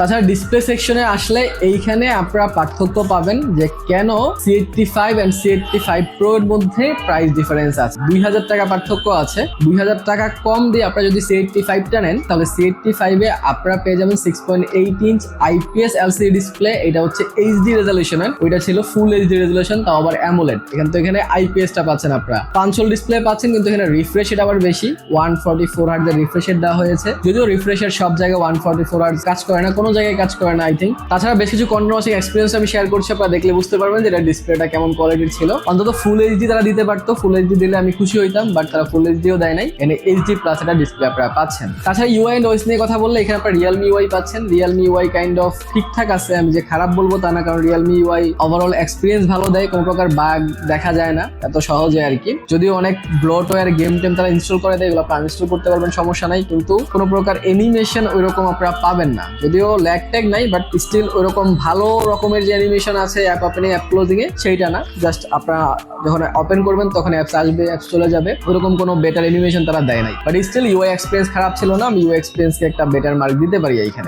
তাছাড়া ডিসপ্লে সেকশনে আসলে এইখানে আপনারা পার্থক্য পাবেন যে কেন C85 এন্ড C85 Pro এর মধ্যে প্রাইস ডিফারেন্স আছে। 2000 টাকা পার্থক্য আছে। 2000 টাকা কম দিয়ে আপনারা যদি C85 টা নেন তাহলে C85 এ আপনারা পেয়ে যাবেন 6.8 ইঞ্চ IPS LCD ডিসপ্লে। এটা হচ্ছে HD রেজলিউশনের, ওইটা ছিল ফুল HD রেজলিউশন, তাও আবার অ্যামোলেড। এখানে IPS টা পাচ্ছেন আপনারা। পাঞ্চল ডিসপ্লে পাচ্ছেন, কিন্তু এখানে রিফ্রেশ রেট আবার বেশি, 144 হার্টজ এর রিফ্রেশ রেট দেওয়া হয়েছে। যদিও রিফ্রেশের সব জায়গায় 144 হার্টজ কাজ করে না, কোনো জায়গায় কাজ করে না আই থিঙ্ক। তাছাড়া বেশ কিছু কন্টিনিউয়াস এক্সপেরিয়েন্স আমি শেয়ার করছি, আপনারা দেখলে বুঝতে পারবেন যে এটা ডিসপ্লেটা কেমন কোয়ালিটির ছিল। অন্তত ফুল HD তারা দিতে পারতো, ফুল HD দিলে আমি খুশি হইতাম, বাট তারা ফুল HDও দেয় নাই। এখানে HD প্লাস এটা ডিসপ্লে আপনারা পাচ্ছেন। তাছাড়া UI এন্ড OS নিয়ে কথা বললে এখানে আপনারা Realme UI পাচ্ছেন। Realme UI কাইন্ড অফ ঠিকঠাক আছে, আমি যে খারাপ বলবো তা না, কারণ Realme UI ওভারঅল এক্সপিরিয়েন্স ভালো দেয়, কোনো প্রকার বাগ দেখা যায় না এত সহজে আর কি। যদিও অনেক ব্লোটওয়্যার গেম টেম তারা ইনস্টল করে দেয়, এগুলো আপনারা ইনস্টল করতে পারবেন, সমস্যা নাই, কিন্তু কোনো প্রকার অ্যানিমেশন ওইরকম আপনারা পাবেন না। যদিও ল্যাগ ট্যাগ নাই, বাট স্টিল ওইরকম ভালো রকমের যে অ্যানিমেশন আছে অ্যাপ ওপেনিং অ্যাপ ক্লোজিং এ সেইটা না। জাস্ট আপনারা যখন ওপেন করবেন তখন অ্যাপস আসবে, অ্যাপস চলে যাবে, ওইরকম কোনো বেটার অ্যানিমেশন তারা দেয় নাই। বাট স্টিল UI এক্সপিরিয়েন্স খারাপ ছিল না, আমি UI এক্সপিরিয়েন্সকে একটা বেটার মার্ক দিতে পারি এইখানে।